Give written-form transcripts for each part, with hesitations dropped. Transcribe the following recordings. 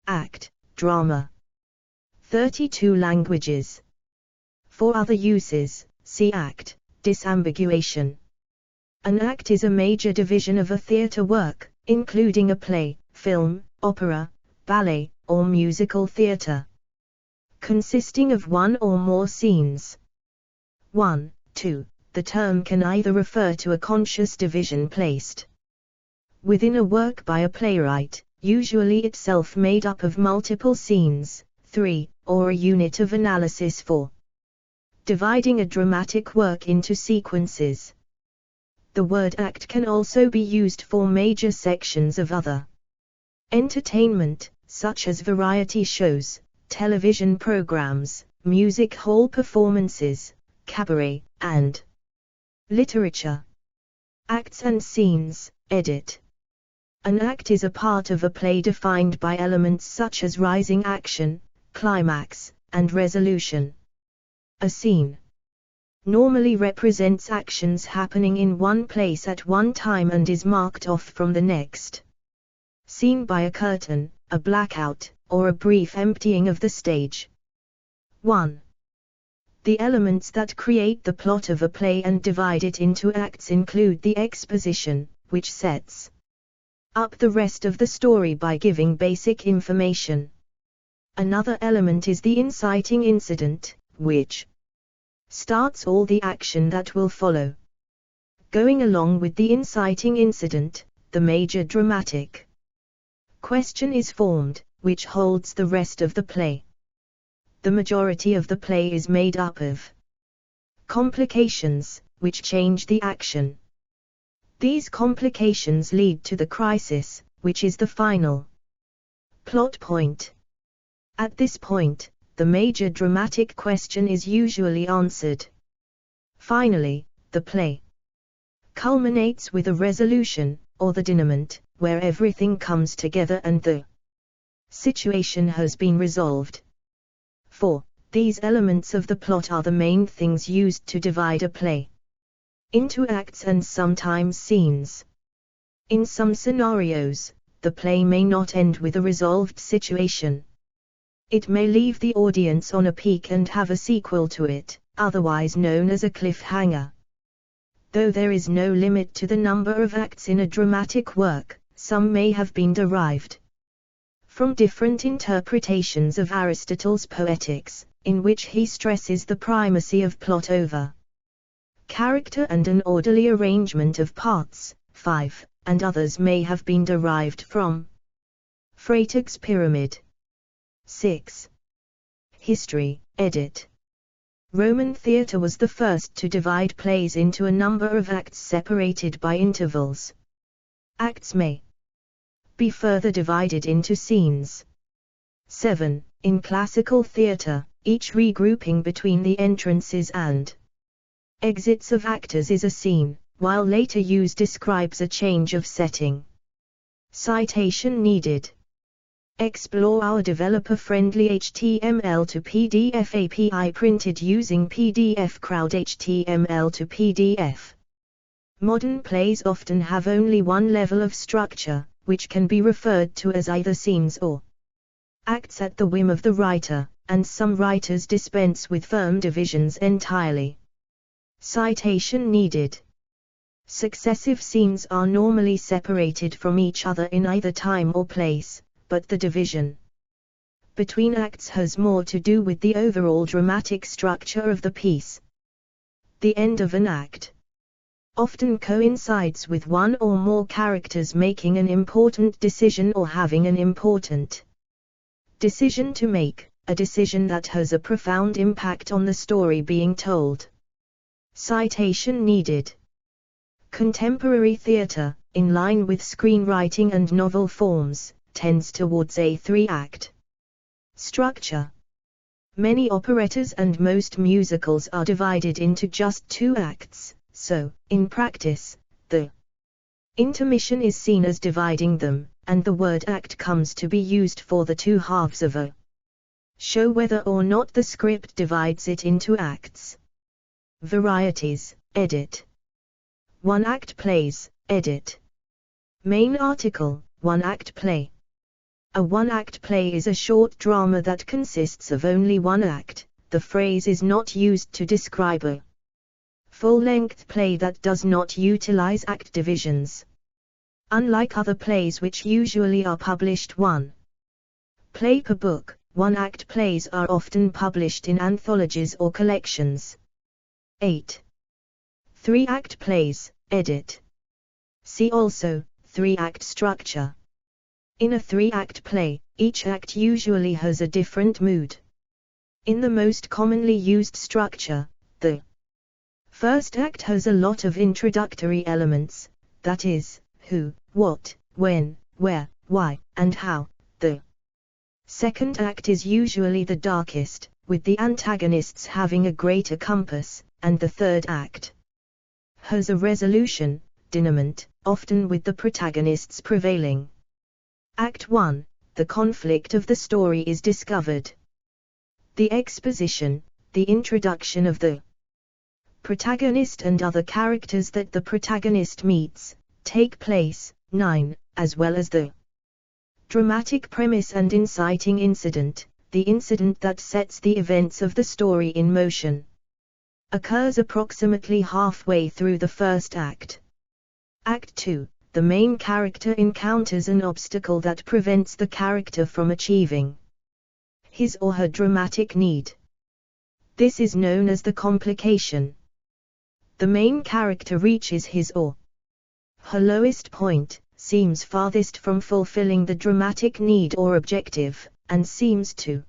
act, drama. 32 languages. For other uses, see act, disambiguation. An act is a major division of a theatre work, including a play, film, opera, ballet, or musical theatre, consisting of one or more scenes. 1, 2. The term can either refer to a conscious division placed within a work by a playwright, usually itself made up of multiple scenes. 3. Or a unit of analysis for dividing a dramatic work into sequences. The word act can also be used for major sections of other entertainment, such as variety shows, television programs, music hall performances, cabaret, and literature. Acts and scenes, edit. An act is a part of a play defined by elements such as rising action, climax, and resolution. A scene normally represents actions happening in one place at one time and is marked off from the next scene by a curtain, a blackout, or a brief emptying of the stage. 1. The elements that create the plot of a play and divide it into acts include the exposition, which sets up the rest of the story by giving basic information. Another element is the inciting incident, which starts all the action that will follow. Going along with the inciting incident, the major dramatic question is formed, which holds the rest of the play. The majority of the play is made up of complications, which change the action. These complications lead to the crisis, which is the final plot point. At this point, the major dramatic question is usually answered. Finally, the play culminates with a resolution, or the denouement, where everything comes together and the situation has been resolved. 4. These elements of the plot are the main things used to divide a play into acts and sometimes scenes. In some scenarios, the play may not end with a resolved situation. It may leave the audience on a peak and have a sequel to it, otherwise known as a cliffhanger. Though there is no limit to the number of acts in a dramatic work, some may have been derived from different interpretations of Aristotle's Poetics, in which he stresses the primacy of plot over character and an orderly arrangement of parts. 5. And others may have been derived from Freytag's pyramid. 6. History, edit. Roman theatre was the first to divide plays into a number of acts separated by intervals. Acts may be further divided into scenes. 7. In classical theatre, each regrouping between the entrances and exits of actors is a scene, while later use describes a change of setting. Citation needed. Explore our developer-friendly HTML to PDF API printed using PDF Crowd HTML to PDF. Modern plays often have only one level of structure, which can be referred to as either scenes or acts at the whim of the writer, and some writers dispense with firm divisions entirely. Citation needed. Successive scenes are normally separated from each other in either time or place, but the division between acts has more to do with the overall dramatic structure of the piece. The end of an act often coincides with one or more characters making an important decision or having an important decision to make, a decision that has a profound impact on the story being told. Citation needed. Contemporary theatre, in line with screenwriting and novel forms, tends towards a three-act structure. Many operettas and most musicals are divided into just two acts, so, in practice, the intermission is seen as dividing them, and the word act comes to be used for the two halves of a show whether or not the script divides it into acts. Varieties, edit. One-act plays, edit. Main article, one-act play. A one-act play is a short drama that consists of only one act. The phrase is not used to describe a full-length play that does not utilize act divisions. Unlike other plays which usually are published one play per book, one-act plays are often published in anthologies or collections. 8. Three-act plays, edit. See also, three-act structure. In a three-act play, each act usually has a different mood. In the most commonly used structure, the first act has a lot of introductory elements, that is, who, what, when, where, why, and how. The second act is usually the darkest, with the antagonists having a greater compass, and the third act has a resolution, denouement, often with the protagonists prevailing. Act 1, the conflict of the story is discovered. The exposition, the introduction of the protagonist and other characters that the protagonist meets, take place. 9, as well as the dramatic premise and inciting incident, the incident that sets the events of the story in motion, occurs approximately halfway through the first act. Act 2, the main character encounters an obstacle that prevents the character from achieving his or her dramatic need. This is known as the complication. The main character reaches his or her lowest point, seems farthest from fulfilling the dramatic need or objective, and seems to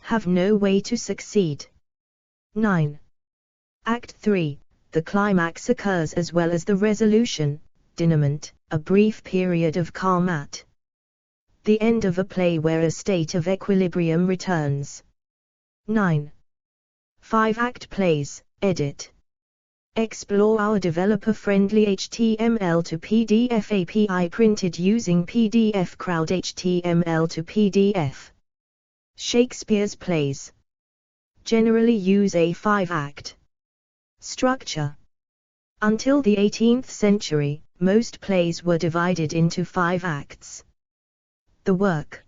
have no way to succeed. 9. Act 3, the climax occurs as well as the resolution, denouement, a brief period of calm at the end of a play where a state of equilibrium returns. 9. 5-act plays, edit. Explore our developer-friendly HTML to PDF API printed using PDF Crowd HTML to PDF. Shakespeare's plays generally use a 5-act structure. Until the 18th century, most plays were divided into 5 acts. The work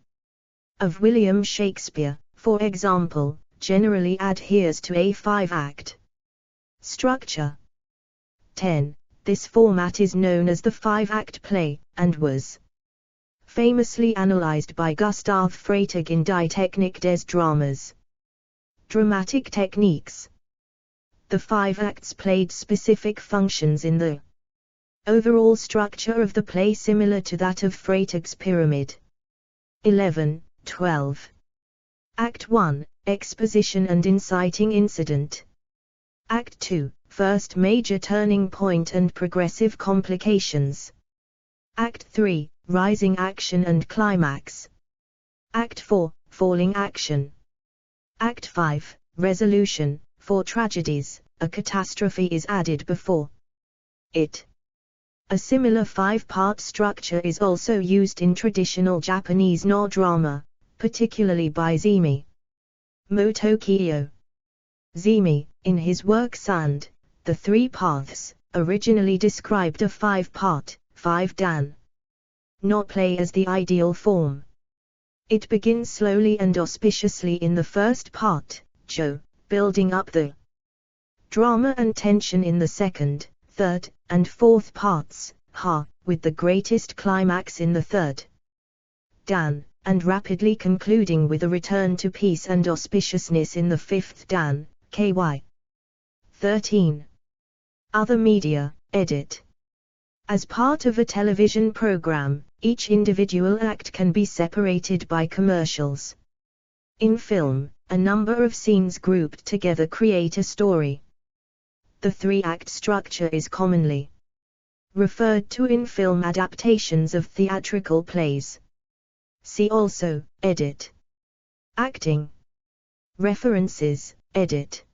of William Shakespeare, for example, generally adheres to a 5-act structure. 10. This format is known as the 5-act play, and was famously analyzed by Gustav Freytag in Die Technik des Dramas. Dramatic techniques. The 5 acts played specific functions in the overall structure of the play similar to that of Freytag's pyramid. 11, 12. Act 1, exposition and inciting incident. Act 2, first major turning point and progressive complications. Act 3, rising action and climax. Act 4, falling action. Act 5, resolution. For tragedies, a catastrophe is added before it. A similar 5-part structure is also used in traditional Japanese no drama, particularly by Zimi Motokyo. Zimi, in his work Sand, The 3 Paths, originally described a 5-part, 5-dan no play as the ideal form. It begins slowly and auspiciously in the first part, Jo, building up the drama and tension in the second, third, and fourth parts, Ha, with the greatest climax in the third dan, and rapidly concluding with a return to peace and auspiciousness in the fifth dan, KY. 13. Other media, edit. As part of a television program, each individual act can be separated by commercials. In film, a number of scenes grouped together create a story. The 3-act structure is commonly referred to in film adaptations of theatrical plays. See also, edit. Acting. References, edit.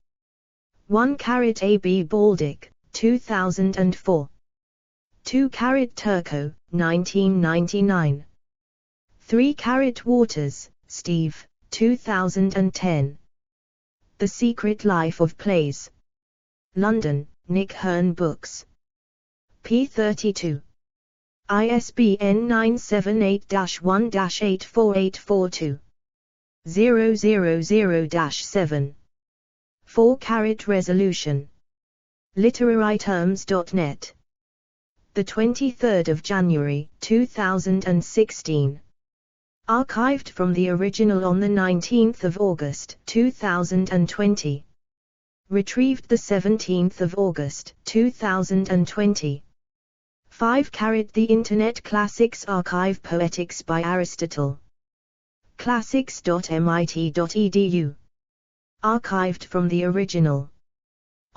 1 A.B. Baldick, 2004. 2 Turco, 1999. 3 Waters, Steve, 2010. The Secret Life of Plays. London, Nick Hearn Books. p. 32. ISBN 978-1-848420. 000-7. 4-carat resolution. Literaryterms.net. The 23rd of January, 2016. Archived from the original on the 19th of August, 2020. Retrieved the 17th of August, 2020. 5-carat The Internet Classics Archive Poetics by Aristotle. classics.mit.edu. Archived from the original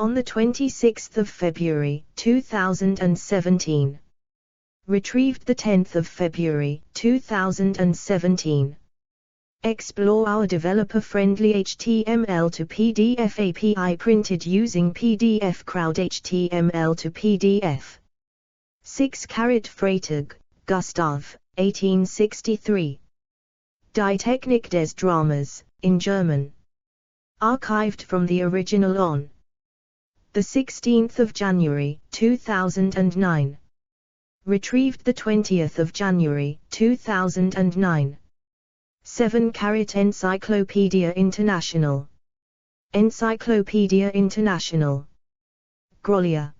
on the 26th of February, 2017. Retrieved the 10th of February, 2017. Explore our developer-friendly HTML to PDF API printed using PDF Crowd HTML to PDF. 6-carat Freytag, Gustav, 1863. Die Technik des Dramas, in German. Archived from the original on the 16th of January, 2009. Retrieved the 20th of January, 2009. 7-carat Encyclopedia International. Encyclopedia International. Grolier.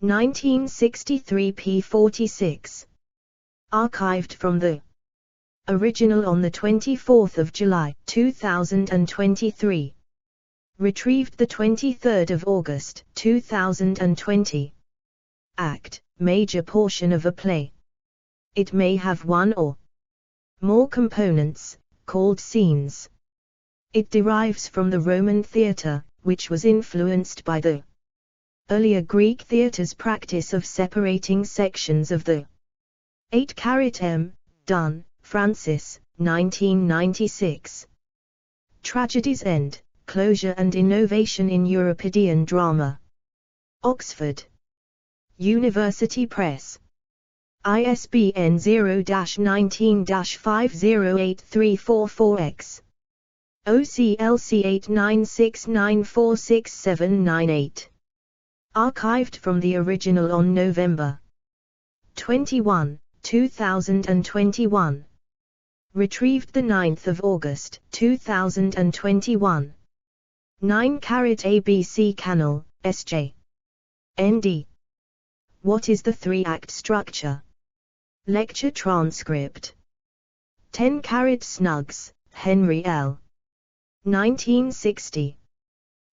1963 p46. Archived from the original on the 24th of July, 2023. Retrieved the 23rd of August, 2020. Act, major portion of a play. It may have one or more components, called scenes. It derives from the Roman theatre, which was influenced by the earlier Greek theatre's practice of separating sections of the 8-carat M. Dunn, Francis, 1996. Tragedy's End, Closure and Innovation in Euripidean Drama. Oxford University Press. ISBN 0-19-508344-X. OCLC 8969466798. Archived from the original on November 21, 2021. Retrieved the 9th of August, 2021. 9-carat ABC Canal, S.J. N.D. What is the 3-act structure? Lecture transcript. 10-carat Snuggs, Henry L. 1960.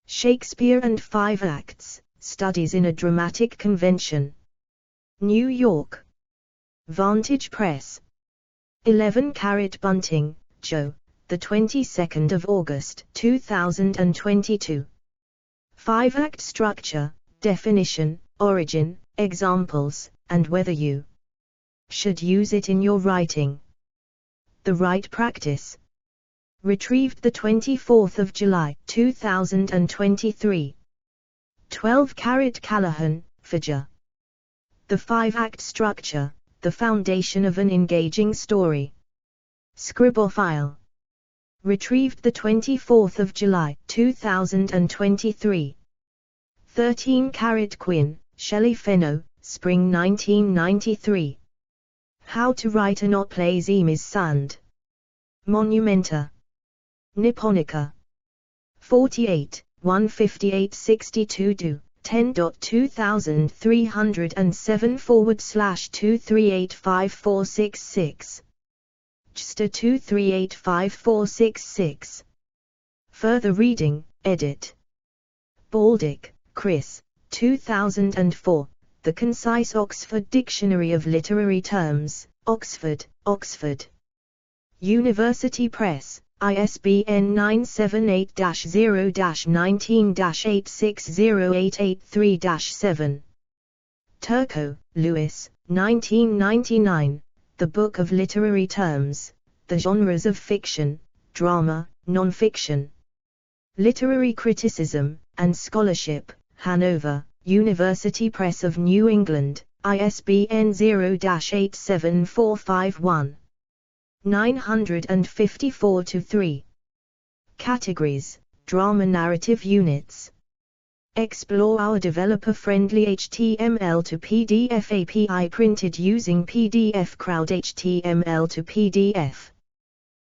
Shakespeare and 5 Acts, Studies in a Dramatic Convention. New York. Vantage Press. 11-carat Bunting, Joe, the 22nd of August, 2022. 5-act structure, definition, origin, examples, and whether you should use it in your writing. The Right Practice. Retrieved the 24th of July, 2023. 12-carat Callahan, Figure. The 5-act structure, the foundation of an engaging story. Scribophile. Retrieved the 24th of July, 2023. 13-carat Quinn, Shelley Fenno, Spring 1993. How to Write a Not Play Zimis Sand. Monumenta. Nipponica. 48, 158-62 do, 10.2307/2385466. JSTOR 2385466. Further reading, edit. Baldick, Chris, 2004, The Concise Oxford Dictionary of Literary Terms, Oxford, Oxford. University Press, ISBN 978-0-19-860883-7. Turco, Louis, 1999, The Book of Literary Terms, The Genres of Fiction, Drama, Non-Fiction. Literary Criticism, and Scholarship, Hanover, University Press of New England, ISBN 0-87451. 954-3. Categories, Drama Narrative Units. Explore our developer-friendly HTML to PDF API printed using PDF Crowd HTML to PDF.